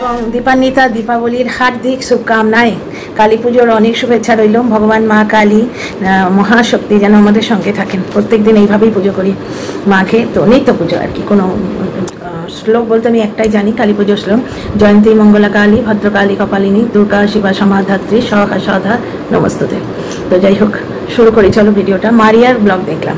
এবং দীপান্বিতা দীপাবলির হার্দিক শুভকামনায় কালী পুজোর অনেক শুভেচ্ছা রইল। ভগবান মা কালী মহাশক্তি যেন আমাদের সঙ্গে থাকেন। প্রত্যেক দিন এইভাবেই পুজো করি মাকে, তো নিত্য পুজো আর কি। কোনো শ্লোক বলতে আমি একটাই জানি, কালী পুজোর শ্লোক, জয়ন্তী মঙ্গলা কালী ভদ্রকালী কপালিনী দুর্গা শিবা সমাধাত্রী সহা সধা নমস্তুতে। তো যাই হোক, শুরু করি চলো ভিডিওটা। মারিয়ার ব্লগ দেখলাম,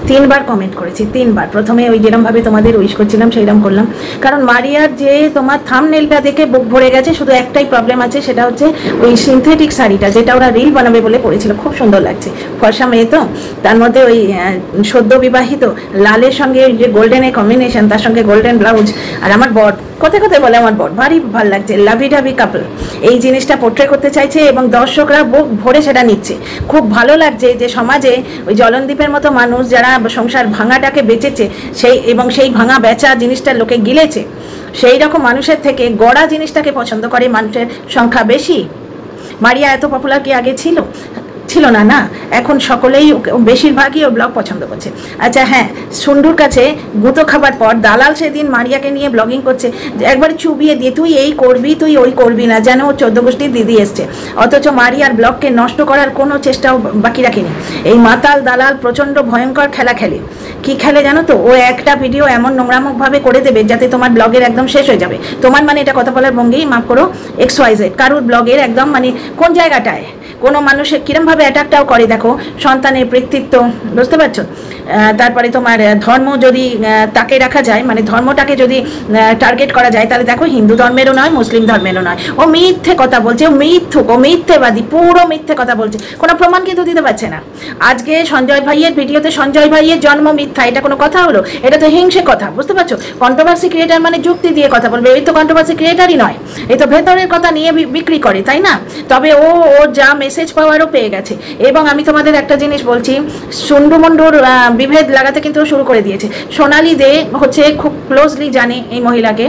3 বার কমেন্ট করেছি, 3 বার। প্রথমে ওই যেরমভাবে তোমাদের উইশ করছিলাম সেইরকম করলাম, কারণ মারিয়ার যে তোমার থাম্বনেলটা দেখে বুক ভরে গেছে। শুধু একটাই প্রবলেম আছে, সেটা হচ্ছে ওই সিনথেটিক শাড়িটা, যেটা ওরা রিল বানাবে বলে পরেছিল, খুব সুন্দর লাগছে, ফর্সা মেয়ে তো। তার মধ্যে ওই সদ্য বিবাহিত লালের সঙ্গে যে গোল্ডেনের কম্বিনেশন, তার সঙ্গে গোল্ডেন ব্লাউজ। আর আমার বর কোথায় কোথায় বলে আমার বর ভারী ভালো লাগছে, লাভি ডাভি কাপল এই জিনিসটা পোট্রে করতে চাইছে এবং দর্শকরা বুক ভরে সেটা নিচ্ছে। খুব ভালো লাগছে যে সমাজে ওই জলনদীপের মতো মানুষ যারা সংসার ভাঙাটাকে বেঁচেছে, সেই ভাঙা বেচা জিনিসটা লোকে গিলেছে, সেই রকম মানুষের থেকে গড়া জিনিসটাকে পছন্দ করে মানুষের সংখ্যা বেশি। মারিয়া এত পপুলার কি আগে ছিল? ছিল না, না। এখন সকলেই বেশিরভাগই ও ব্লগ পছন্দ করছে। আচ্ছা হ্যাঁ, সুন্ডুর কাছে গুঁতো খাবার পর দালাল সেদিন মারিয়াকে নিয়ে ব্লগিং করছে, একবার চুবিয়ে দিয়ে তুই এই করবি তুই ওই করবি না, যেন ও 14 গোষ্ঠীর দিদি এসছে। অথচ মারিয়ার ব্লগকে নষ্ট করার কোনো চেষ্টাও বাকি রাখেনি। এই মাতাল দালাল প্রচণ্ড ভয়ঙ্কর খেলা খেলে। কি খেলে জানো তো? ও একটা ভিডিও এমন নোংরামুখভাবে করে দেবে যাতে তোমার ব্লগের একদম শেষ হয়ে যাবে। তোমার মানে এটা কথা বলার ভঙ্গি, মাফ করো, XYZ কারুর ব্লগের একদম মানে কোন জায়গাটায় কোনো মানুষের কীরমভাবে অ্যাটাকটাও করে দেখো। সন্তানের ব্যক্তিত্ব, বুঝতে পারছো? তারপরে তোমার ধর্ম যদি তাকে রাখা যায়, মানে ধর্মটাকে যদি টার্গেট করা যায়, তাহলে দেখো হিন্দু ধর্মেরও নয়, মুসলিম ধর্মেরও নয়। ও মিথ্যে কথা বলছে, ও মিথ্যুক, ও মিথ্যেবাদী, পুরো মিথ্যে কথা বলছে, কোনো প্রমাণ কিন্তু দিতে পারছে না। আজকে সঞ্জয় ভাইয়ের ভিডিওতে সঞ্জয় ভাইয়ের জন্ম মিথ্যা, এটা কোনো কথা হলো? এটা তো হিংসে কথা, বুঝতে পারছো? কন্ট্রোভার্সি ক্রিয়েটার মানে যুক্তি দিয়ে কথা বলবে, এই তো কন্ট্রোভার্সি ক্রিয়েটারই নয়, এই তো ভেতরের কথা নিয়ে বিক্রি করে, তাই না? তবে ও যা মেসেজ পাওয়ারও পেয়ে গেছে। এবং আমি তোমাদের একটা জিনিস বলছি, সুন্ডু মুন্ডুর বিভেদ লাগাতে কিন্তু শুরু করে দিয়েছে। সোনালি দে হচ্ছে খুব ক্লোজলি জানে এই মহিলাকে।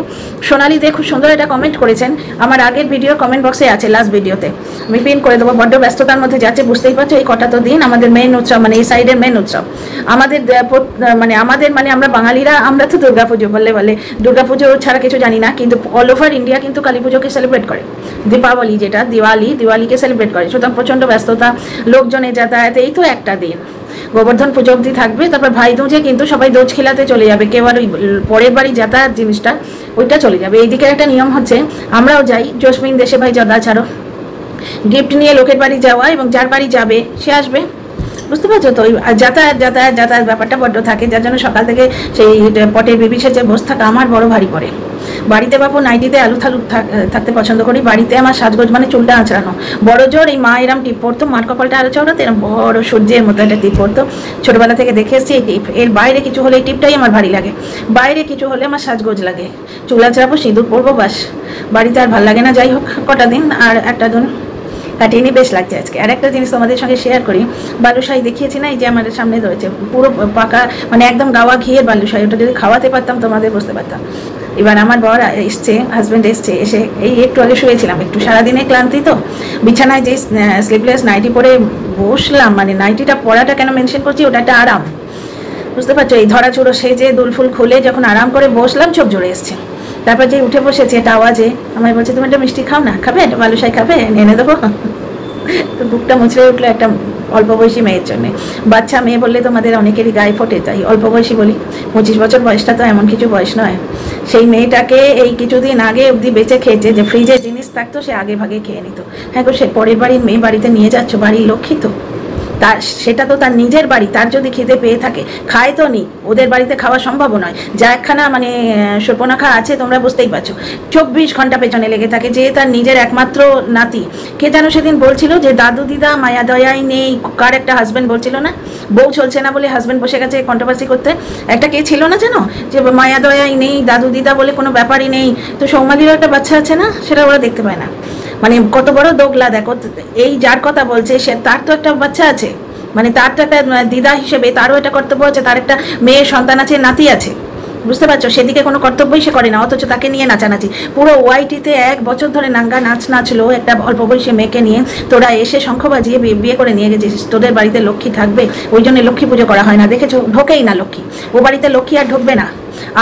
সোনালি দে খুব সুন্দর একটা কমেন্ট করেছেন, আমার আগের ভিডিওর কমেন্ট বক্সে আছে, লাস্ট ভিডিওতে আমি পিন করে দেবো। বড্ড ব্যস্ততার মধ্যে যাচ্ছে, বুঝতেই পারছো। এই কটা তো দিন আমাদের মেন উৎসব, মানে এই সাইডের মেন উৎসব আমাদের মানে আমরা বাঙালিরা, আমরা তো দুর্গাপুজো বলে দুর্গাপুজো ছাড়া কিছু জানি না, কিন্তু অল ওভার ইন্ডিয়া কিন্তু কালী পুজোকে সেলিব্রেট করে। দীপাবলি যেটা দিওয়ালিকে সেলিব্রেট করে। সুতরাং প্রচণ্ড ব্যস্ততা, লোকজনের যাতায়াত, এই তো একটা দিন। গোবর্ধন পুজো অবধি থাকবে, তারপর ভাই দুজে কিন্তু সবাই দোজ খেলাতে চলে যাবে, কেউ আর ওই পরের বাড়ি যাতায়াত জিনিসটা ওইটা চলে যাবে। এইদিকে একটা নিয়ম হচ্ছে, আমরাও যাই, জসমিন দেশে ভাই জদা ছাড়ো, গিফট নিয়ে লোকের বাড়ি যাওয়া, এবং যার বাড়ি যাবে সে আসবে, বুঝতে পারছো তো? ওই যাতায়াত ব্যাপারটা বড্ড থাকে, যার জন্য সকাল থেকে সেই পটের বেবি সেচে বসে থাকা আমার বড় ভারী পড়ে। বাড়িতে বাপু নাইটিতে আলু থালু থাকতে পছন্দ করি। বাড়িতে আমার সাজগোজ মানে চুলটা আঁচড়ানো, বড় জোর। এই মা এরম টিপ পরতো, মার কপালটা আরো চড়াতে এরম বড় সূর্যের মতো একটা টিপ পরতো, ছোটবেলা থেকে দেখে এসছি এই টিপ। এর বাইরে কিছু হলে এই টিপটাই আমার ভারী লাগে, বাইরে কিছু হলে আমার সাজগোজ লাগে, চুল আঁচড়াবো, সিঁদুর পরবো, বাস। বাড়িতে আর ভালো লাগে না। যাই হোক, কটা দিন আর একটা দিন কাটিয়ে নিয়ে বেশ লাগছে আজকে। আর একটা জিনিস তোমাদের সঙ্গে শেয়ার করি, বালুশাহী দেখিয়েছি না, এই যে আমাদের সামনে রয়েছে, পুরো পাকা, মানে একদম গাওয়া ঘিয়ের বালুশাহী। ওটা যদি খাওয়াতে পারতাম তোমাদের, বুঝতে পারতাম। এবার আমার বর এসছে, হাজব্যান্ড এসছে, এসে এই একটু আগে শুয়েছিলাম, একটু সারাদিনে ক্লান্তি তো, বিছানায় যে স্লিপলেস নাইটি পরে বসলাম। মানে নাইটিটা পরাটা কেন মেনশন করছি, ওটা একটা আরাম, বুঝতে পারছো? এই ধরা চুড়ো সেজে দুলফুল খুলে যখন আরাম করে বসলাম, চোখ জোরে এসছে। তারপর যে উঠে বসেছে, এটা আওয়াজে আমায় বলছে, তুমি একটা মিষ্টি খাও না, খাবে? একটা বালুশাহী খাবে? এনে দেবো। তো বুকটা মুচড়ে উঠলো একটা অল্প বয়সী মেয়ের জন্যে। বাচ্চা মেয়ে বললে তোমাদের অনেকেরই গায়ে ফোটে, তাই অল্প বয়সী বলি। 25 বছর বয়সটা তো এমন কিছু বয়স নয়। সেই মেয়েটাকে এই কিছুদিন আগে অবধি বেঁচে খেয়েছে, যে ফ্রিজে জিনিস থাকতো সে আগে ভাগে খেয়ে নিত। হ্যাঁ গো, সে পরের বাড়ির মেয়ে বাড়িতে নিয়ে যাচ্ছ, বাড়ির লক্ষ্মী তো, তার সেটা তো তার নিজের বাড়ি, তার যদি খিদে পেয়ে থাকে খায় তো নি, ওদের বাড়িতে খাওয়া সম্ভব নয়। যা একখানা মানে শর্পণখা আছে, তোমরা বুঝতেই পারছো, 24 ঘন্টা পেছনে লেগে থাকে, যে তার নিজের একমাত্র নাতি। কে যেন সেদিন বলছিল যে দাদু দিদা মায়া দয়াই নেই, কার একটা হাজব্যান্ড বলছিল না, বউ চলছে না বলে হাজব্যান্ড বসে গেছে কন্ট্রোভার্সি করতে। একটা কে ছিল না যেন, যে মায়া দয়াই নেই, দাদু দিদা বলে কোনো ব্যাপারই নেই। তো সৌমালিরও একটা বাচ্চা আছে না, সেটা ওরা দেখতে পায় না। মানে কত বড় দোগলা দেখো। এই যার কথা বলছে, সে তার তো একটা বাচ্চা আছে, মানে তার তো একটা দিদা হিসেবে তারও একটা কর্তব্য আছে, তার একটা মেয়ের সন্তান আছে, নাতি আছে, বুঝতে পারছো? সেদিকে কোনো কর্তব্যই সে করে না, অথচ তাকে নিয়ে নাচানাচি। পুরো ওয়াইটিতে 1 বছর ধরে নাঙ্গা নাচলো একটা অল্প বয়সী মেয়েকে নিয়ে। তোরা এসে শঙ্খ বাজিয়ে বিয়ে করে নিয়ে গেছিস, তোদের বাড়িতে লক্ষ্মী থাকবে, ওই জন্য লক্ষ্মী পুজো করা হয় না, দেখেছো? ঢোকেই না লক্ষ্মী, ও বাড়িতে লক্ষ্মী আর ঢুকবে না।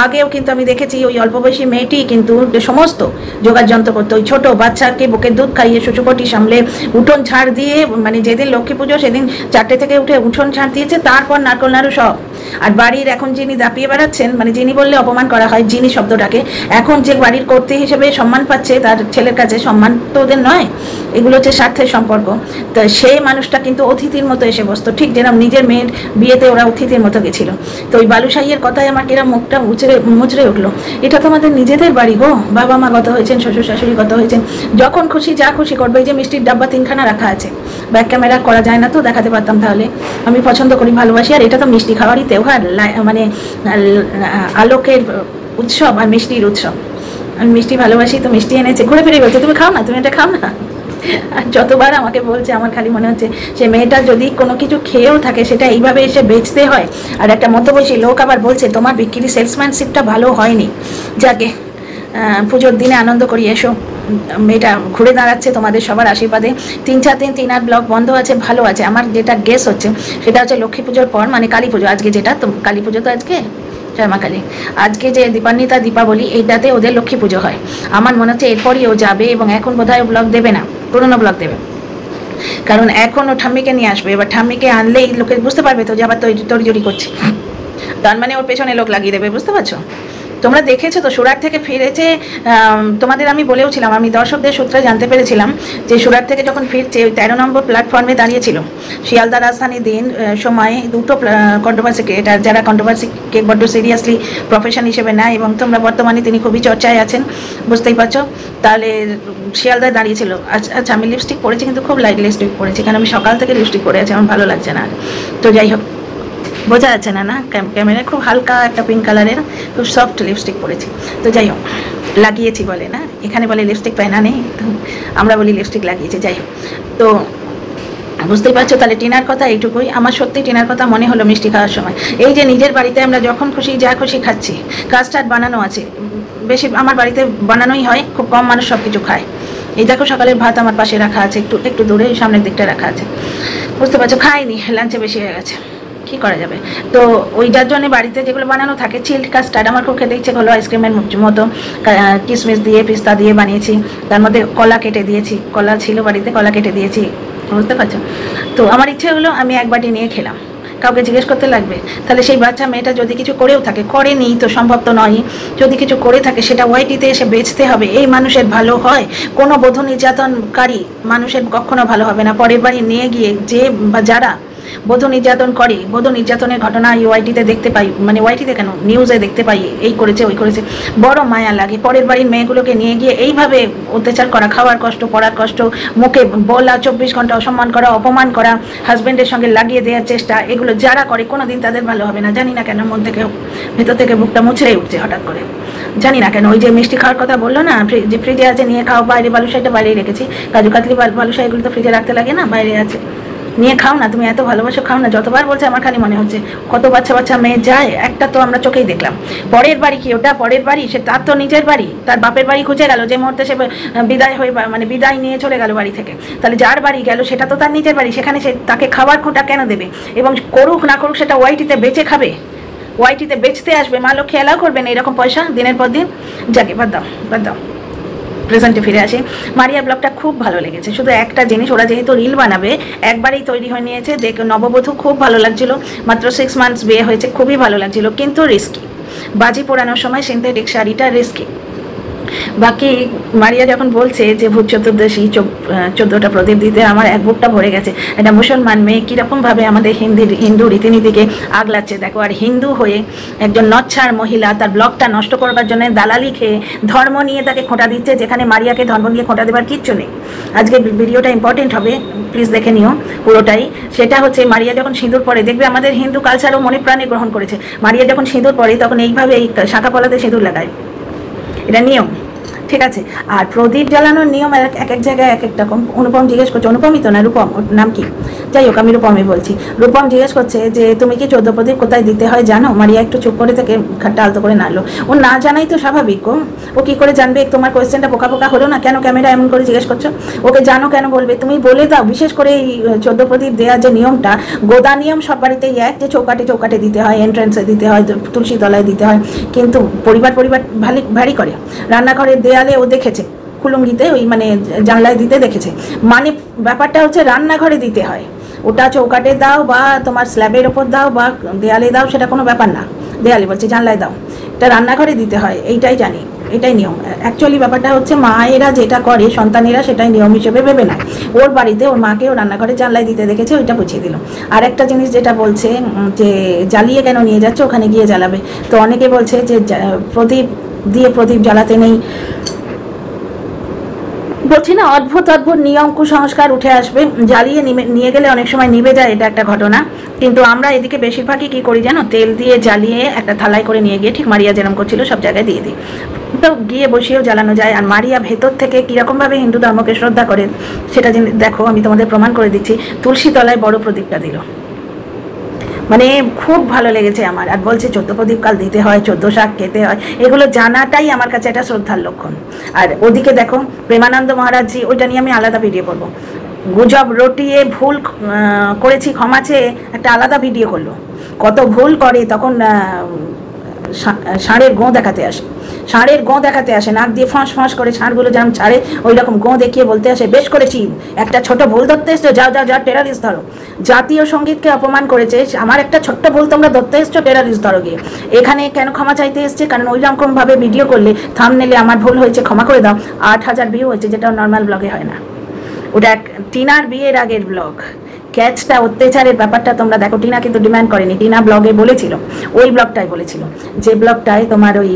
আগেও কিন্তু আমি দেখেছি ওই অল্প বয়সী মেয়েটি কিন্তু সমস্ত যোগাড় যন্ত্র করতো, ওই ছোটো বাচ্চাকে বুকের দুধ খাইয়ে শ্বশুরপটি সামলে উঠোন ঝাড় দিয়ে, মানে যেদিন লক্ষ্মী পুজো সেদিন 4টে থেকে উঠে উঠোন ঝাড় দিয়েছে, তারপর নারকল নাড়ু সব। আর বাড়ির এখন যিনি দাপিয়ে বেড়াচ্ছেন, মানে যিনি বললে অপমান করা হয়, যিনি শব্দটাকে, এখন যে বাড়ির কর্ত্রী হিসেবে সম্মান পাচ্ছে তার ছেলের কাছে, সম্মান তো ওদের নয়, এগুলো হচ্ছে স্বার্থের সম্পর্ক। তো সেই মানুষটা কিন্তু অতিথির মতো এসে বসতো, ঠিক যেরকম নিজের মেয়ের বিয়েতে ওরা অতিথির মতো গেছিল। তো ওই বালুশাহীর কথায় আমার কিরম মুখটা মুচড়ে উঠলো। এটা তো আমাদের নিজেদের বাড়ি গো, বাবা মা গত হয়েছেন, শ্বশুর শাশুড়ি গত হয়েছেন, যখন খুশি যা খুশি করবে। এই যে মিষ্টির ডাব্বা 3খানা রাখা আছে, ব্যাক ক্যামেরা করা যায় না তো দেখাতে পারতাম, তাহলে আমি পছন্দ করি, ভালোবাসি। আর এটা তো মিষ্টি খাওয়ারই তেওহার, মানে আলোকের উৎসব আর মিষ্টির উৎসব। আমি মিষ্টি ভালোবাসি, তো মিষ্টি এনেছে, ঘুরে ফিরে বলছে তুমি খাও না, তুমি এটা খাও না। আর যতবার আমাকে বলছে, আমার খালি মনে হচ্ছে সে মেয়েটা যদি কোনো কিছু খেয়েও থাকে সেটা এইভাবে এসে বেচতে হয়। আর একটা মধ্যবয়সী লোক আবার বলছে তোমার বিক্রি সেলসম্যানশিপটা ভালো হয়নি। যাকে পুজোর দিনে আনন্দ করি, এসো। মেয়েটা ঘুরে দাঁড়াচ্ছে তোমাদের সবার আশীর্বাদে। 3-4 দিন 3-8 ব্লক বন্ধ আছে, ভালো আছে। আমার যেটা গেস হচ্ছে সেটা হচ্ছে লক্ষ্মী পুজোর পর, মানে কালী পুজো, আজকে যেটা তো কালী পুজো, তো আজকে জয়মা কালী, আজকে যে দীপান্বিতা দীপাবলি, এইটাতে ওদের লক্ষ্মী পুজো হয়। আমার মনে হচ্ছে এরপরই ও যাবে, এবং এখন বোধহয় ব্লগ দেবে না, পুরোনো ব্লগ দেবে, কারণ এখন ও ঠাম্মিকে নিয়ে আসবে। এবার ঠাম্মিকে আনলেই লোকে বুঝতে পারবে তো যে আবার তড়িজড়ি করছে, তার মানে ওর পেছনে লোক লাগিয়ে দেবে, বুঝতে পারছো? তোমরা দেখেছো তো সুরাট থেকে ফিরেছে, তোমাদের আমি বলেওছিলাম, আমি দর্শকদের সূত্রে জানতে পেরেছিলাম যে সুরাট থেকে যখন ফিরছে 13 নম্বর প্ল্যাটফর্মে দাঁড়িয়েছিল। শিয়ালদা রাজধানী দিন সময়ে দুটো কন্ট্রোভার্সি ক্রিয়েটার, যারা কন্ট্রোভার্সিকে বড্ড সিরিয়াসলি প্রফেশন হিসেবে নেয়, এবং তোমরা বর্তমানে তিনি খুবই চর্চায় আছেন, বুঝতেই পারছো। তাহলে শিয়ালদায় দাঁড়িয়েছিল। আচ্ছা আমি লিপস্টিক পরেছি, কিন্তু খুব লাইট লিপস্টিক পরেছি, কারণ আমি সকাল থেকে লিপস্টিক পরে আছি, আমার ভালো লাগছে না। তো যাই হোক, বোঝা যাচ্ছে না, না ক্যামেরায় খুব হালকা একটা পিঙ্ক কালারের খুব সফট লিপস্টিক পরেছি। তো যাই হোক, লাগিয়েছি বলে না, এখানে বলে লিপস্টিক পায়না নেই, তো আমরা বলি লিপস্টিক লাগিয়েছি। যাই হোক, তো বুঝতেই পারছো। তাহলে টিনার কথা এইটুকুই। আমার সত্যি টিনার কথা মনে হলো মিষ্টি খাওয়ার সময়, এই যে নিজের বাড়িতে আমরা যখন খুশি যা খুশি খাচ্ছি, কাস্টার্ড বানানো আছে, বেশি আমার বাড়িতে বানানোই হয়, খুব কম মানুষ সব কিছু খায়। এই দেখো সকালের ভাত আমার পাশে রাখা আছে, একটু দূরে সামনের দিকটা রাখা আছে, বুঝতে পারছো, খাইনি, লাঞ্চে বেশি হয়ে গেছে, কী করা যাবে। তো ওইটার জন্য বাড়িতে যেগুলো বানানো থাকে, চিল্ড কাস্টার্ড, আমার খুব খেতে ইচ্ছে হলো, আইসক্রিমের মতো কিশমিশ দিয়ে পিস্তা দিয়ে বানিয়েছি, তার মধ্যে কলা কেটে দিয়েছি, কলা ছিল বাড়িতে, কলা কেটে দিয়েছি, বুঝতে পারছো। তো আমার ইচ্ছে হলো আমি এক বাটি নিয়ে খেলাম, কাউকে জিজ্ঞেস করতে লাগবে? তাহলে সেই বাচ্চা মেয়েটা যদি কিছু করেও থাকে, করেনি তো সম্ভব তো নয়, যদি কিছু করে থাকে সেটা ওয়াইটিতে এসে বেচতে হবে। এই মানুষের ভালো হয়? কোনো বধূ নির্যাতনকারী মানুষের কখনো ভালো হবে না। পরের বাড়ি নিয়ে গিয়ে যে বা যারা বধূ নির্যাতন করে, বধূ নির্যাতনের ঘটনা ওয়াইটিতে দেখতে পাই, মানে ওয়াইটিতে কেন, নিউজে দেখতে পাই, এই করেছে ওই করেছে, বড় মায়া লাগে। পরের বাড়ির মেয়েগুলোকে নিয়ে গিয়ে এইভাবে অত্যাচার করা, খাওয়ার কষ্ট, পড়ার কষ্ট, মুখে বলা, 24 ঘন্টা অসম্মান করা, অপমান করা, হাজব্যান্ডের সঙ্গে লাগিয়ে দেওয়ার চেষ্টা, এগুলো যারা করে কোনোদিন তাদের ভালো হবে না। জানি না কেন মন থেকে, ভেতর থেকে বুকটা মুচড়ে উঠছে হঠাৎ করে, জানি না কেন। ওই যে মিষ্টি খাওয়ার কথা বললো না, যে ফ্রিজে আছে নিয়ে খাও, বাইরে বালুশাইটা বাইরেই রেখেছি, কাজু কাতলি বালুশাইগুলো তো ফ্রিজে রাখতে লাগে না, বাইরে আছে, নিয়ে খাও না, তুমি এত ভালোবাসো, খাও না। যতবার বলছে আমার খালি মনে হচ্ছে কত বাচ্চা বাচ্চা মেয়ে যায়, একটা তো আমরা চোখেই দেখলাম। পরের বাড়ি কি ওটা? পরের বাড়ি, সে তার তো নিজের বাড়ি, তার বাপের বাড়ি খুঁজে গেল যে মুহূর্তে সে বিদায় হয়ে, মানে বিদায় নিয়ে চলে গেল বাড়ি থেকে, তাহলে যার বাড়ি গেল সেটা তো তার নিজের বাড়ি, সেখানে সে তাকে খাবার খোঁটা কেন দেবে? এবং করুক না করুক সেটা ওয়াইটিতে বেচে খাবে, ওয়াইটিতে বেচতে আসবে, মা লক্ষ্মী এলাও করবেন এরকম পয়সা দিনের পর দিন। যাকে বাদ দাও, বাদ দাও। প্রেজেন্টে ফিরে আসি। মারিয়া ব্লগটা খুব ভালো লেগেছে, শুধু একটা জিনিস, ওরা যেহেতু রিল বানাবে একবারেই তৈরি হয়ে নিয়েছে, যে নববধূ খুব ভালো লাগছিল, মাত্র 6 মান্থস বিয়ে হয়েছে, খুবই ভালো লাগছিল, কিন্তু রিস্কি। বাজি পোড়ানোর সময় সিনথেটিক শাড়িটা রিস্কি। বাকি মারিয়া যখন বলছে যে ভূত চতুর্দশী 14টা প্রদীপ দিতে, আমার এক বুকটা ভরে গেছে। একটা মুসলমান মেয়ে কীরকমভাবে আমাদের হিন্দু রীতিনীতিকে আগলাচ্ছে দেখো। আর হিন্দু হয়ে একজন নচ্ছার মহিলা তার ব্লগটা নষ্ট করবার জন্য দালালি খেয়ে ধর্ম নিয়ে তাকে খোঁটা দিচ্ছে, যেখানে মারিয়াকে ধর্ম নিয়ে খোঁটা দেবার কিচ্ছু নেই। আজকে ভিডিওটা ইম্পর্টেন্ট হবে, প্লিজ দেখে নিও পুরোটাই। সেটা হচ্ছে মারিয়া যখন সিঁদুর পরে, দেখবে আমাদের হিন্দু কালচারও মনে প্রাণে গ্রহণ করেছে। মারিয়া যখন সিঁদুর পরে তখন এইভাবে এই শাঁখা পলাতে সিঁদুর লাগায়, এটা নিয়ম। ঠিক আছে। আর প্রদীপ জ্বালানোর নিয়ম এক এক জায়গায় এক এক রকম। অনুপম জিজ্ঞেস করছে, অনুপমই তো না, রূপম, ওর নাম কি, যাই হোক আমি রূপমই বলছি। রূপম জিজ্ঞেস করছে যে তুমি কি 14 প্রদীপ কোথায় দিতে হয় জানো? মারিয়া একটু চুপ করে থেকে ঘাটটা আলতো করে নাড়লো। ও না জানাই তো স্বাভাবিক, ও কি করে জানবে? তোমার কোয়েশ্চেনটা পোকা পোকা হলো না? কেন ক্যামেরা এমন করে জিজ্ঞেস করছো? ওকে জানো কেন বলবে? তুমি বলে দাও। বিশেষ করে এই 14 প্রদীপ দেওয়ার যে নিয়মটা, গোদা নিয়ম সব বাড়িতেই এক, যে চৌকাটে চৌকাটে দিতে হয়, এন্ট্রান্সে দিতে হয়, তুলসী তলায় দিতে হয়, কিন্তু পরিবার ভারী করে। রান্নাঘরের দেয়ালে ও দেখেছে কুলুঙ্গিতে, ওই মানে জানলায় দিতে দেখেছে। মানে ব্যাপারটা হচ্ছে রান্নাঘরে দিতে হয়, ওটা চৌকাটে দাও বা তোমার স্ল্যাবের ওপর দাও বা দেয়ালে দাও, সেটা কোনো ব্যাপার না। দেয়ালে বলছে, জানলায় দাও, এটা রান্নাঘরে দিতে হয়, এইটাই জানি, এটাই নিয়ম। অ্যাকচুয়ালি ব্যাপারটা হচ্ছে মায়েরা যেটা করে সন্তানেরা সেটাই নিয়ম হিসেবে ভেবে নেয়। ওর বাড়িতে ওর মাকে ও রান্নাঘরে জানলায় দিতে দেখেছে, ওইটা বুঝিয়ে দিল। আর একটা জিনিস যেটা বলছে যে জ্বালিয়ে কেন নিয়ে যাচ্ছে, ওখানে গিয়ে জ্বালাবে। তো অনেকে বলছে যে প্রদীপ দিয়ে প্রদীপ জ্বালাতে নেই। বলছি না, অদ্ভুত অদ্ভুত নিয়ম কুসংস্কার উঠে আসবে। জ্বালিয়ে নিয়ে গেলে অনেক সময় নিভে যায়, এটা একটা ঘটনা। কিন্তু আমরা এদিকে বেশিরভাগই কী করি জানো, তেল দিয়ে জ্বালিয়ে একটা থালায় করে নিয়ে গিয়ে, ঠিক মারিয়া যেরকম করছিল সব জায়গায় দিয়ে দিই, তো গিয়ে বসিয়েও জ্বালানো যায়। আর মারিয়া ভেতর থেকে কীরকমভাবে হিন্দু ধর্মকে শ্রদ্ধা করে সেটা দেখো, আমি তোমাদের প্রমাণ করে দিচ্ছি। তুলসী তলায় বড় প্রদীপটা দিল, মানে খুব ভালো লেগেছে আমার। আর বলছে 14 প্রদীপ কাল দিতে হয়, 14 শাক খেতে হয়, এগুলো জানাটাই আমার কাছে একটা শ্রদ্ধার লক্ষণ। আর ওদিকে দেখো প্রেমানন্দ মহারাজজি, ওইটা নিয়ে আমি আলাদা ভিডিও করব। গুজব রটিয়ে ভুল করেছি ক্ষমা চেয়ে একটা আলাদা ভিডিও করলো। কত ভুল করে তখন ষাঁড়ের গোঁ দেখাতে আসে, ষাঁড়ের গোঁ দেখাতে আসে, নাক দিয়ে ফাঁস ফাঁস করে ষাঁড়গুলো যেমন ছাড়ে ওই রকম গোঁ দেখিয়ে বলতে আসে, বেশ করেছি, একটা ছোট ভুল ধরতে এসছো, যাও যাও যাও টেরারিস্ট ধরো। জাতীয় সঙ্গীতকে অপমান করেছে, আমার একটা ছোট্ট ভুল তোমরা ধরতে এসছো, টেরারিস্ট ধরো গিয়ে। এখানে কেন ক্ষমা চাইতে এসছে? কারণ ওই রকমভাবে ভিডিও করলে থাম্বনেলে আমার ভুল হয়েছে ক্ষমা করে দাও 8000 ভিউ হয়েছে, যেটা নর্মাল ব্লগে হয় না। ওটা টিনার বিয়ের আগের ব্লগ। ক্যাচটা, অত্যাচারের ব্যাপারটা তোমরা দেখো। টিনা কিন্তু ডিমান্ড করেনি, টিনা ব্লগে বলেছিল, ওই ব্লগটাই বলেছিল, যে ব্লগটায় তোমার ওই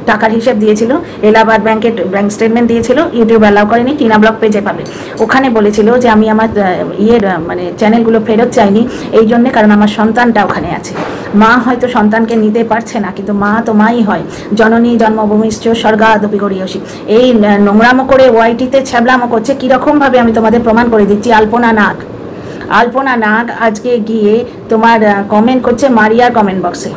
টাকার হিসেব দিয়েছিল, এলাহাবাদ ব্যাংকের ব্যাংক স্টেটমেন্ট দিয়েছিল, ইউটিউব অ্যালাউ করেনি, টিনা ব্লগ পেজে পাবে। ওখানে বলেছিল যে আমি আমার মানে চ্যানেলগুলো ফেরত চাইনি এই জন্যে, কারণ আমার সন্তানটা ওখানে আছে। মা হয়তো সন্তানকে নিতে পারছে না, কিন্তু মা তো মাই হয়। জননী জন্মভূমিশ্চ স্বর্গাদপি গরীয়সী। এই নোংরামো করে ওয়াইটিতে ছ্যাবলামো করছে, কীরকমভাবে আমি তোমাদের প্রমাণ করে দিচ্ছি। আলপনা নাগ আজকে গিয়ে তোমার কমেন্ট করছে মারিয়ার কমেন্ট বক্সে,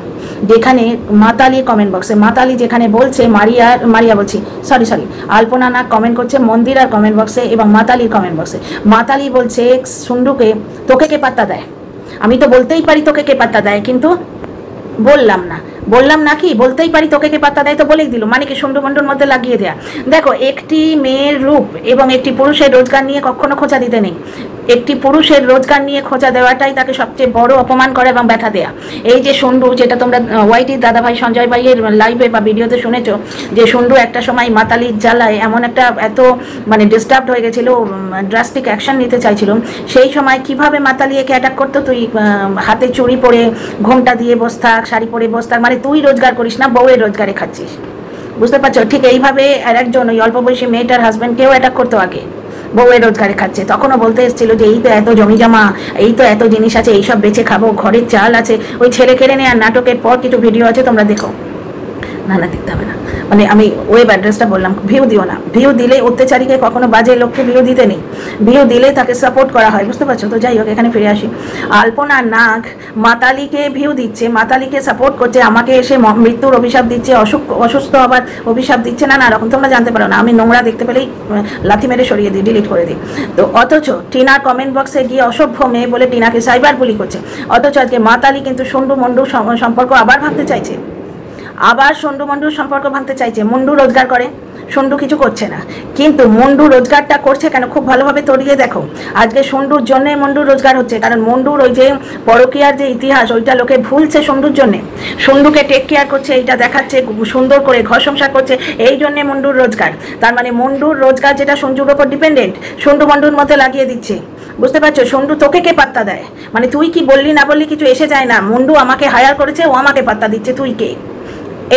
যেখানে মাতালির কমেন্ট বক্সে, মাতালি যেখানে বলছে মারিয়া বলছি সরি আলপনা নাগ কমেন্ট করছে মন্দিরার কমেন্ট বক্সে এবং মাতালির কমেন্ট বক্সে। মাতালি বলছে সুন্ডুকে, তোকে কে পাত্তা দেয়? আমি তো বলতেই পারি তোকে কে পাত্তা দেয়, কিন্তু বললাম না কি, বলতেই পারি তোকে কে পাত্তা দেয়, তো বলেই দিল, মানে কি সুন্ডু মন্ডুর মধ্যে লাগিয়ে দেয়া। দেখো, একটি মেয়ের রূপ এবং একটি পুরুষের রোজগার নিয়ে কখনো খোঁচা দিতে নেই। একটি পুরুষের রোজগার নিয়ে খোঁচা দেওয়াটাই তাকে সবচেয়ে বড় অপমান করে এবং ব্যথা দেয়া। এই যে সুন্ডু, যেটা তোমরা ওয়াইটির দাদাভাই সঞ্জয় ভাইয়ের লাইভে বা ভিডিওতে শুনেছো, যে সুন্ডু একটা সময় মাতালির জ্বালায় এমন একটা এত মানে ডিস্টার্বড হয়ে গেছিলো, ড্রাস্টিক অ্যাকশন নিতে চাইছিল, সেই সময় কিভাবে মাতালি একে অ্যাটাক করতো, তুই হাতে চুড়ি পরে ঘোমটা দিয়ে বস থাক, শাড়ি পরে বস থাক, মানে তুই রোজগার করিস না, বউয়ের রোজগারে খাচ্ছিস। বুঝতে পারছো? ঠিক এইভাবে আর একজন ওই অল্প বয়সী মেয়েটার হাজব্যান্ডকেও অ্যাটাক করতো আগে, বউয়ের রোজগারে খাচ্ছে। তখনও বলতে এসেছিল যে এই তো এত জমি জমা, এই তো এত জিনিস আছে, এইসব বেচে খাবো, ঘরের চাল আছে। ওই ছেলে কেড়ে নেওয়ার নাটকের পর কিছু ভিডিও আছে, তোমরা দেখো। না দেখতে হবে না, মানে আমি ওয়েব অ্যাড্রেসটা বললাম, ভিউ দিও না। ভিউ দিলে অত্যাচারীকে কখনো বাজে লোককে ভিউ দিতে নেই, ভিউ দিলে তাকে সাপোর্ট করা হয়, বুঝতে পারছো? তো যাই হোক, এখানে ফিরে আসি। আলপনা নাগ মাতালিকে ভিউ দিচ্ছে, মাতালিকে সাপোর্ট করছে, আমাকে এসে মৃত্যুর অভিশাপ দিচ্ছে, অসুস্থ হবার অভিশাপ দিচ্ছে, নানা রকম। তোমরা জানতে পারো না, আমি নোংরা দেখতে পেলেই লাথি মেরে সরিয়ে দিই, ডিলিট করে দিই। তো অথচ টিনার কমেন্ট বক্সে গিয়ে অসভ্য মেয়ে বলে টিনাকে সাইবার বুলি করছে। অথচ আজকে মাতালি কিন্তু সন্ডু মন্ডু সম্পর্ক আবার ভাঙতে চাইছে, আবার সন্ডু মন্ডুর সম্পর্ক ভাঙতে চাইছে। মন্ডু রোজগার করে, সন্ডু কিছু করছে না, কিন্তু মন্ডু রোজগারটা করছে কেন? খুব ভালোভাবে তড়িয়ে দেখো। আজকে সন্ডুর জন্যে মন্ডুর রোজগার হচ্ছে, কারণ মন্ডুর ওই যে পরকীয়ার যে ইতিহাস, ওইটা লোকে ভুলছে সন্ডুর জন্যে। সন্ডুকে টেক কেয়ার করছে, এইটা দেখাচ্ছে, সুন্দর করে ঘর সংসার করছে, এই জন্যে মন্ডুর রোজগার। তার মানে মন্ডুর রোজগার যেটা সঞ্জুর ওপর ডিপেন্ডেন্ট, সন্ডু মন্ডুর মধ্যে লাগিয়ে দিচ্ছে। বুঝতে পারছো? সন্ডু তোকে কে পাত্তা দেয়? মানে তুই কি বললি না বললি কিছু এসে যায় না, মন্ডু আমাকে হায়ার করেছে, ও আমাকে পাত্তা দিচ্ছে, তুই কে?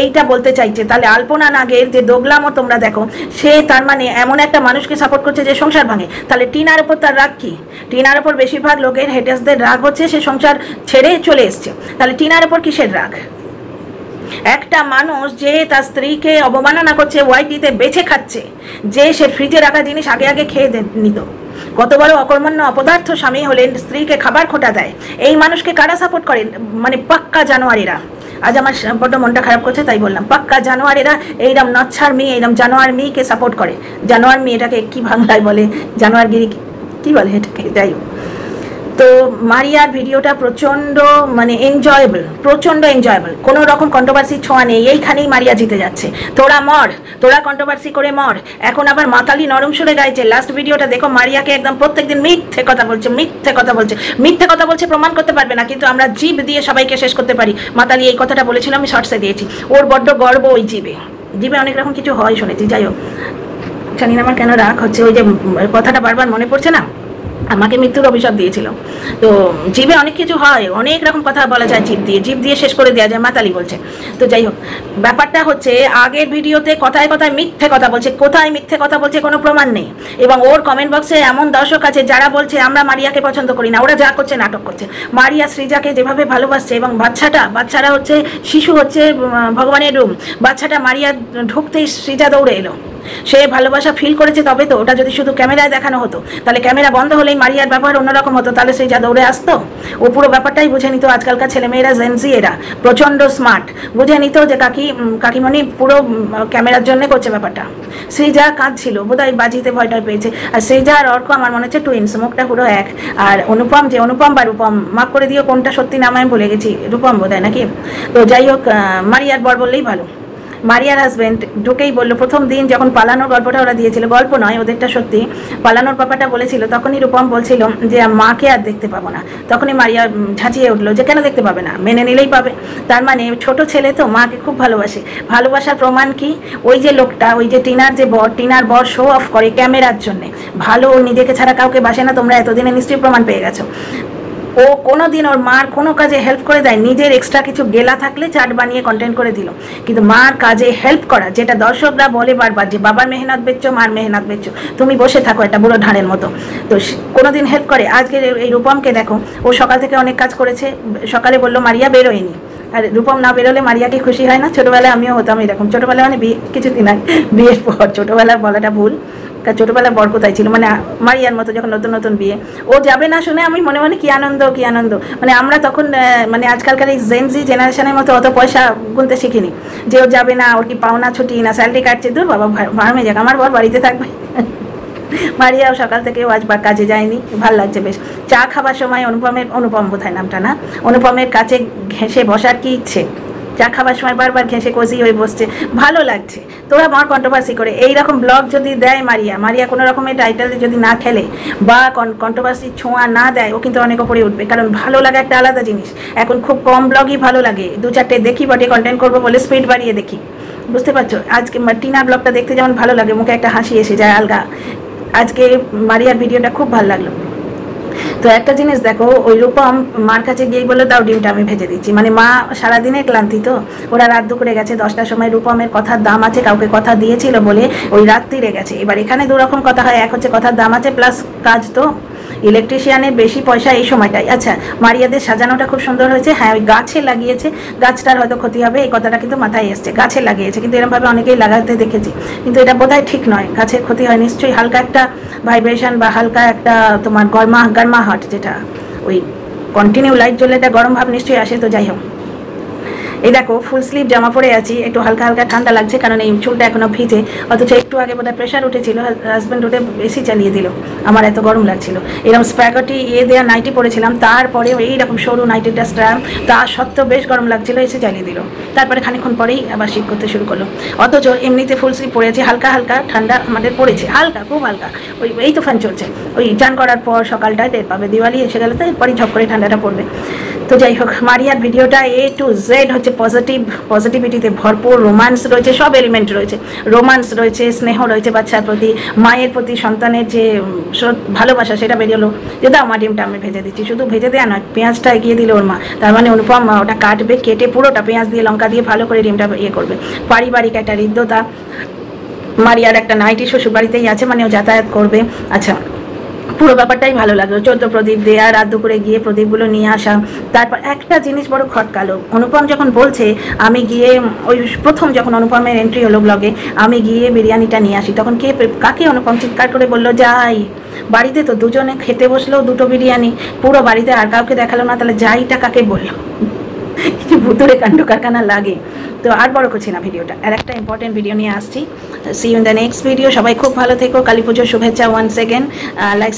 এইটা বলতে চাইছে। তাহলে আলপনা নাগের যে দোগলামও তোমরা দেখো, সে তার মানে এমন একটা মানুষকে সাপোর্ট করছে যে সংসার ভাঙে। তাহলে টিনার উপর তার রাগ কি? টিনার উপর বেশিরভাগ লোকের হেটার্সদের রাগ হচ্ছে সে সংসার ছেড়ে চলে এসছে। তাহলে টিনার উপর কিসের রাগ? একটা মানুষ যে তার স্ত্রীকে অবমাননা করছে, ওয়াইটিতে বেছে খাচ্ছে, যে সে ফ্রিজে রাখা জিনিস আগে আগে খেয়ে নিত, কত বড় অকর্মণ্য অপদার্থ স্বামী হলেন, স্ত্রীকে খাবার খোটা দেয়, এই মানুষকে কারা সাপোর্ট করেন? মানে পাক্কা জানোয়ারেরা। আজ আমার বড্ড মনটা খারাপ করছে, তাই বললাম পাক্কা জানোয়ারেরা এইরকম নচ্ছার মেয়ে, এইরকম জানোয়ার মেয়েকে সাপোর্ট করে। জানোয়ার মেয়ে, এটাকে কি বাংলায় বলে, জানোয়ারগিরি কি বলে এটাকে, যাই হোক। তো মারিয়ার ভিডিওটা প্রচণ্ড মানে এনজয়েবল, প্রচণ্ড এনজয়েবল, কোনো রকম কন্ট্রোভার্সি ছোঁয়া নেই। এইখানেই মারিয়া জিতে যাচ্ছে। তোরা মর, তোরা কন্ট্রোভার্সি করে মর। এখন আবার মাতালি নরম সুরে গাইছে। লাস্ট ভিডিওটা দেখো, মারিয়াকে একদম প্রত্যেকদিন মিথ্যে কথা বলছে, মিথ্যে কথা বলছে, মিথ্যে কথা বলছে, প্রমাণ করতে পারবে না, কিন্তু আমরা জিভ দিয়ে সবাইকে শেষ করতে পারি। মাতালি এই কথাটা বলেছিল, আমি শর্টসে দিয়েছি। ওর বড্ড গর্ব ওই জিভে, জিভে অনেক রকম কিছু হয় শুনেছি। যাই হোক, জানি না আমার কেন রাগ হচ্ছে, ওই যে কথাটা বারবার মনে পড়ছে না, আমাকে মৃত্যুর অভিশাপ দিয়েছিল। তো জিভে অনেক কিছু হয়, অনেক রকম কথা বলা যায় জিভ দিয়ে শেষ করে দেওয়া যায়, মাতালি বলছে। তো যাই হোক, ব্যাপারটা হচ্ছে আগের ভিডিওতে কথায় কথায় মিথ্যে কথা বলছে, কোথায় মিথ্যে কথা বলছে কোনো প্রমাণ নেই। এবং ওর কমেন্ট বক্সে এমন দর্শক আছে যারা বলছে আমরা মারিয়াকে পছন্দ করি না, ওরা যা করছে নাটক করছে। মারিয়া সৃজাকে যেভাবে ভালোবাসছে, এবং বাচ্চারা হচ্ছে শিশু, হচ্ছে ভগবানের রূপ। বাচ্চাটা মারিয়া ঢুকতেই সৃজা দৌড়ে এলো। সে ভালোবাসা ফিল করেছে, তবে তো। ওটা যদি শুধু ক্যামেরায় দেখানো হতো, তাহলে ক্যামেরা বন্ধ হলেই মারিয়ার ব্যবহার অন্যরকম হতো, তাহলে সে যা দৌড়ে আসতো। ও পুরো ব্যাপারটাই বুঝে নিত। আজকালকার ছেলেমেয়েরা, জেনজি এরা প্রচণ্ড স্মার্ট, বুঝে নিত যে কাকিমণি পুরো ক্যামেরার জন্য করছে ব্যাপারটা। সৃজা কাঁদছিল, বোধহয় বাজিতে ভয়টা পেয়েছে। আর সৃজা আর অর্ক আমার মনে হচ্ছে টুইন্স, মুখটা পুরো এক। আর অনুপম বা রূপম, মাফ করে দিও কোনটা সত্যি নাম আমি ভুলে গেছি, রূপম বোধহয় নাকি। তো যাই হোক, মারিয়ার বর বললেই ভালো। মারিয়ার হাজব্যান্ড ঢুকেই বললো, প্রথম দিন যখন পালানোর গল্পটা ওরা দিয়েছিল, গল্প নয় ওদেরটা সত্যি, পালানোর ব্যাপারটা বলেছিল, তখনই রূপম বলছিল যে মাকে আর দেখতে পাবো না। তখনই মারিয়া ঝাঁচিয়ে উঠলো যে কেন দেখতে পাবে না, মেনে নিলেই পাবে। তার মানে ছোট ছেলে তো মাকে খুব ভালোবাসে। ভালোবাসার প্রমাণ কি? ওই যে লোকটা, ওই যে টিনার বর শো অফ করে ক্যামেরার জন্যে, ভালো নিজেকে ছাড়া কাউকে বাসে না। তোমরা এতদিনে নিশ্চয়ই প্রমাণ পেয়ে গেছো। ও কোনোদিন ওর মার কোনো কাজে হেল্প করে দেয়, নিজের এক্সট্রা কিছু গেলা থাকলে চাট বানিয়ে কন্টেন্ট করে দিল। কিন্তু মার কাজে হেল্প করা, যেটা দর্শকরা বলে বারবার যে বাবার মেহনত বেচছো, মার মেহনত বেচছো, তুমি বসে থাকো একটা বুড়ো ঢাড়ের মতো, তো কোনোদিন হেল্প করে। আজকে এই রূপমকে দেখো, ও সকাল থেকে অনেক কাজ করেছে। সকালে বললো মারিয়া বেরোয়নি, আর রূপম না বেরোলে মারিয়া কি খুশি হয় না? ছোটোবেলায় আমিও হতাম এরকম। ছোটোবেলায় মানে কিছুদিন আগে, বিয়ের পর, ছোটোবেলায় বলাটা ভুল, ছোটোবেলায় বর কোথায় ছিল, মানে মারিয়ার মতো যখন নতুন নতুন বিয়ে, ও যাবে না শুনে আমি মনে মনে কি আনন্দ। মানে আমরা তখন মানে আজকালকার এই জেনজি জেনারেশনের মতো অত পয়সা গুনতে শিখিনি যে ও যাবে না, ওর কি পাওনা ছুটি না স্যালারি কাটছে, দূর বাবা ভাড়মে যাক, আমার বর বাড়িতে থাকবে। মারিয়াও সকাল থেকে আজ কাজে যায়নি, ভাল লাগছে বেশ। চা খাবার সময় অনুপম বোধহয় নামটা না, অনুপমের কাছে ঘেঁষে বসার কি ইচ্ছে, চা খাবার সময় বারবার ঘেঁষে কষি হয়ে বসছে, ভালো লাগছে। তোরা আমার কন্ট্রোভার্সি করে এইরকম ব্লগ যদি দেয় মারিয়া কোনো রকমের টাইটেল যদি না খেলে বা কন্ট্রোভার্সি ছোঁয়া না দেয়, ও কিন্তু অনেক ওপরে উঠবে। কারণ ভালো লাগা একটা আলাদা জিনিস। এখন খুব কম ব্লগই ভালো লাগে, 2-4টে দেখি, বটে কন্টেন্ট করবো বলে স্পিড বাড়িয়ে দেখি, বুঝতে পারছো? আজকে টিনার ব্লগটা দেখতে যেমন ভালো লাগে, মুখে একটা হাসি এসে যায় আলগা। আজকে মারিয়ার ভিডিওটা খুব ভালো লাগলো। তো একটা জিনিস দেখো, ওই রূপম মার কাছে গিয়েই বলে দাও ডিমটা আমি ভেজে দিচ্ছি। মানে মা সারাদিনে ক্লান্তি, তো ওরা রাত দুপুরে গেছে 10টার সময়। রূপমের কথার দাম আছে, কাউকে কথা দিয়েছিল বলে ওই রাত্রিরে গেছে। এবার এখানে দুরকম কথা হয়, এক হচ্ছে কথার দাম আছে প্লাস কাজ, তো ইলেকট্রিশিয়ানের বেশি পয়সা এই সময়টাই। আচ্ছা, মারিয়াদের সাজানোটা খুব সুন্দর হয়েছে। হ্যাঁ, ওই গাছে লাগিয়েছে, গাছটার হয়তো ক্ষতি হবে এই কথাটা কিন্তু মাথায় এসছে, গাছে লাগিয়েছে, কিন্তু এরকমভাবে অনেকেই লাগাতে দেখেছি, কিন্তু এটা বোধহয় ঠিক নয়। গাছের ক্ষতি হয় নিশ্চয়ই, হালকা একটা ভাইব্রেশন বা হালকা একটা তোমার গরমাহাট, যেটা ওই কন্টিনিউ লাইট জ্বলে একটা গরম ভাব নিশ্চয়ই আসে। তো যাই হোক, এই দেখো ফুল স্লিভ জামা পরে আছি, একটু হালকা হালকা ঠান্ডা লাগছে কারণ এই চুলটা এখনো ভিজে, অথচ একটু আগে বোধহয় প্রেশার উঠেছিল, হাজব্যান্ড উঠে এসি চালিয়ে দিল, আমার এত গরম লাগছিল। এরকম স্প্যাগটি দেওয়া নাইটি পরেছিলাম, তারপরেও এইরকম সরু নাইটিটা স্ট্র্যাম্প, তা সত্ত্বেও বেশ গরম লাগছিল, এসি চালিয়ে দিল। তারপরে খানিক্ষণ পরেই আবার শীত করতে শুরু করলো, অথচ এমনিতে ফুল স্লিভ পরেছি, হালকা হালকা ঠান্ডা আমাদের পড়েছে, হালকা, খুব হালকা। এই তো ফ্যান চলছে, ওই চান করার পর সকালটায় টের পাবে, দিওয়ালি এসে গেলে তো এরপরই ঝপ করে ঠান্ডাটা পড়বে। তো যাই হোক, মারিয়ার ভিডিওটা A to Z হচ্ছে পজিটিভিটিতে ভরপুর, রোমান্স রয়েছে, সব এলিমেন্ট রয়েছে, রোমান্স রয়েছে, স্নেহ রয়েছে বাচ্চার প্রতি, মায়ের প্রতি সন্তানের যে ভালোবাসা সেটা বেরিয়েলো। যে দাও মা ডিমটা আমি ভেজে দিচ্ছি, শুধু ভেজে দেওয়া নয়, পেঁয়াজটা এগিয়ে দিল ওর মা, তার মানে অনুপম ওটা কাটবে, কেটে পুরোটা পেঁয়াজ দিয়ে লঙ্কা দিয়ে ভালো করে ডিমটা করবে। পারিবারিক একটা হৃদ্যতা। মারিয়ার একটা নাইটি শ্বশুর বাড়িতেই আছে, মানে ও যাতায়াত করবে। আচ্ছা, পুরো ব্যাপারটাই ভালো লাগলো। 14 প্রদীপ দেয়া, রাত দুপুরে গিয়ে প্রদীপগুলো নিয়ে আসা। তারপর একটা জিনিস বড় খটকালো, অনুপম যখন বলছে আমি গিয়ে ওই প্রথম যখন অনুপমের এন্ট্রি হলো ব্লগে, আমি গিয়ে বিরিয়ানিটা নিয়ে আসি, তখন কাকে অনুপম চিৎকার করে বললো যাই। বাড়িতে তো দুজনে খেতে বসলো, দুটো বিরিয়ানি, পুরো বাড়িতে আর কাউকে দেখালো না, তাহলে যাইটা কাকে বললো? কিছু ভুতুরে কাণ্ড কারখানা লাগে। তো আর বড় করছি না ভিডিওটা, আর একটা ইম্পর্টেন্ট ভিডিও নিয়ে আসছি। See you in the next video. সবাই খুব ভালো থেকো, কালী পুজোর শুভেচ্ছা ওয়ান্স এগেন। লাইক